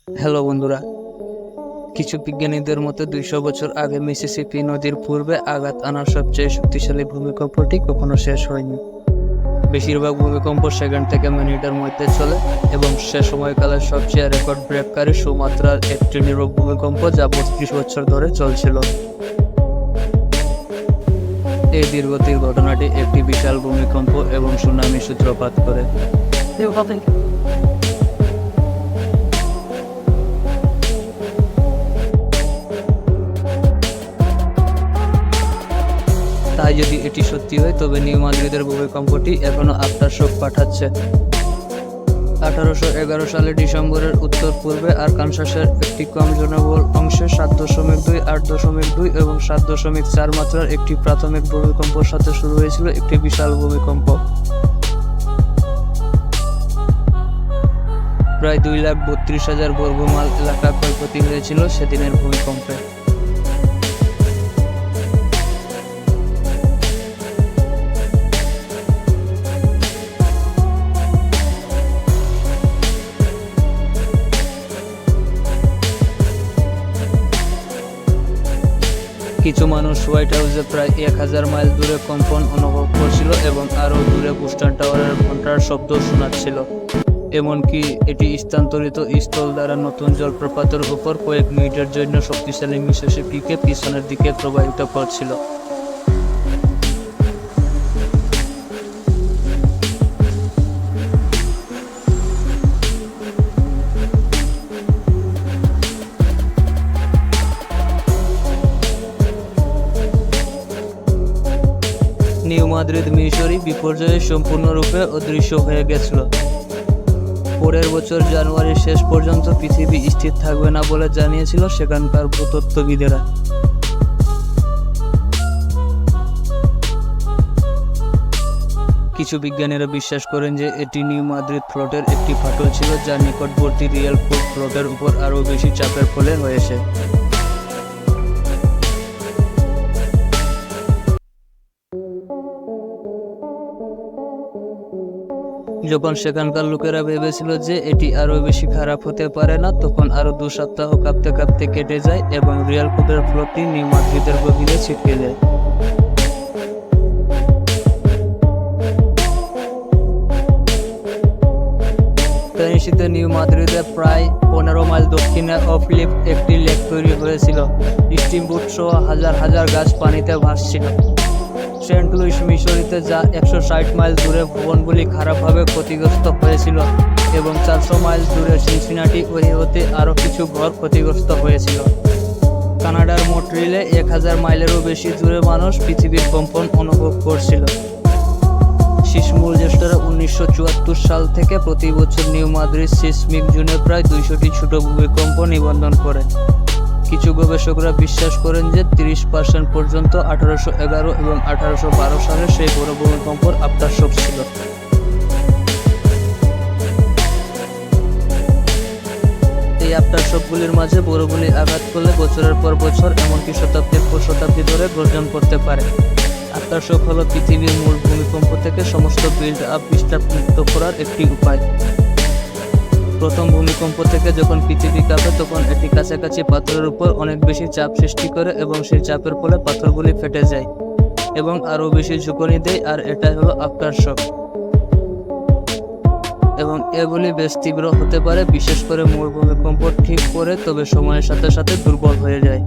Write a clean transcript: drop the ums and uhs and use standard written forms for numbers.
Hello বন্ধুরা, কিছু বিজ্ঞানীদের মতে 200 বছর আগে মিসিসিপি নদীর পূর্বে আঘাত আনার সবচেয়ে শক্তিশালী ভূমিকম্পটি কখনো শেষ হয়নি। বেশিরভাগ ভূমিকম্প সেকেন্ড থেকে মিনিটের মধ্যে চলে এবং সে সময়কালের সবচেয়ে রেকর্ড ব্রেককারী সুমাত্রার একটি নীরব ভূমিকম্প যা 32 বছর ধরে চলছিল। এই দীর্ঘতির ঘটনাটি একটি বিশাল ভূমিকম্প এবং সুনামি সূত্রপাত করে। তাই যদি এটি সত্যি হয় তবে নিউ মাদ্রিদের ভূমিকম্পটি এখনো আফটার শক পাঠাচ্ছে। 1811 সালে ডিসেম্বরের উত্তর পূর্বে আরকানসাসের একটি কম জনবহুল অংশে 7.2, 8.2 এবং 7.4 মাত্রার একটি প্রাথমিক ভূমিকম্পের সাথে শুরু হয়েছিল একটি বিশাল ভূমিকম্প। প্রায় 2,32,000 বর্গমাইল এলাকা ক্ষয়ক্ষতি হয়েছিল সেদিনের ভূমিকম্পে। কিছু মানুষ হোয়াইট হাউসে প্রায় 1000 মাইল দূরে কম্পন অনুভব করছিল এবং আরও দূরে বুস্টার টাওয়ারের ঘন্টার শব্দ শোনাচ্ছিল। এমনকি এটি স্থানান্তরিত স্থল দ্বারা নতুন জলপ্রপাতের উপর কয়েক মিনিটের জন্য শক্তিশালী মিসিসিপিকে পিছনের দিকে প্রবাহিত করছিল। নিউ মাদ্রিদ মিশরি বিপর্যয়ে সম্পূর্ণরূপে অদৃশ্য হয়ে গেছিল। পরের বছর জানুয়ারির শেষ পর্যন্ত পৃথিবী স্থির থাকবে না বলে জানিয়েছিল সেখানকার ভূতত্ত্ববিদেরা। কিছু বিজ্ঞানীরা বিশ্বাস করেন যে এটি নিউ মাদ্রিদ ফ্লটের একটি ফাটল ছিল যা নিকটবর্তী রিয়েল ফ্লটের উপর আরও বেশি চাপের ফলে হয়েছে। যখন সেখানকার লোকেরা ভেবেছিল যে এটি আরও বেশি খারাপ হতে পারে না, তখন আরও 2 সপ্তাহ কাঁপতে কাঁপতে কেটে যায় এবং রিয়াল কোডের ফ্লোটটি নিউ মাদ্রিদের গভীরে ছিটকে যায়। স্প্যানিশিতে নিউ মাদ্রিদে প্রায় 15 মাইল দক্ষিণে অফলিপ একটি লেক তৈরি হয়েছিল। স্টিমবোট সহ হাজার হাজার গাছ পানিতে ভাসছিল। সেন্ট লুইস মিশরিতে যা 160 মাইল দূরে ভবনগুলি খারাপভাবে ক্ষতিগ্রস্ত হয়েছিল এবং 400 মাইল দূরে সিনসিনাটি ওহিওতে আরও কিছু ঘর ক্ষতিগ্রস্ত হয়েছিল। কানাডার মন্ট্রিলে 1000 মাইলেরও বেশি দূরে মানুষ পৃথিবীর কম্পন অনুভব করছিল। সিসমুল জ্যেষ্ঠরা 1974 সাল থেকে প্রতি বছর নিউ মাদ্রিদ সিসমিক জোনে প্রায় 200টি ছোট ভূমিকম্প নিবন্ধন করে। কিছু গবেষকরা বিশ্বাস করেন যে 30% পর্যন্ত 1811 এবং 1812 সালে সেই বড় ভূমিকম্পের আফটার শক ছিল। এই আফটার শকগুলির মাঝে বড়গুলি আঘাত করলে বছরের পর বছর এমনকি শতাব্দীর পর শতাব্দী ধরে গর্জন করতে পারে। আফটার শক হলো পৃথিবীর মূল ভূমিকম্প থেকে সমস্ত বিল্ড আপ ডিস্টার্ব মুক্ত করার একটি উপায়। প্রথম ভূমিকম্প থেকে যখন পৃথিবী কাঁপে তখন এটি কাছাকাছি পাথরের উপর অনেক বেশি চাপ সৃষ্টি করে এবং সেই চাপের ফলে পাথরগুলি ফেটে যায় এবং আরও বেশি ঝুঁকুনি দেয়, আর এটাই হলো আফটার শক। এবং এগুলি বেশ তীব্র হতে পারে, বিশেষ করে মূল ভূমিকম্প ঠিক পরে, তবে সময়ের সাথে সাথে দুর্বল হয়ে যায়।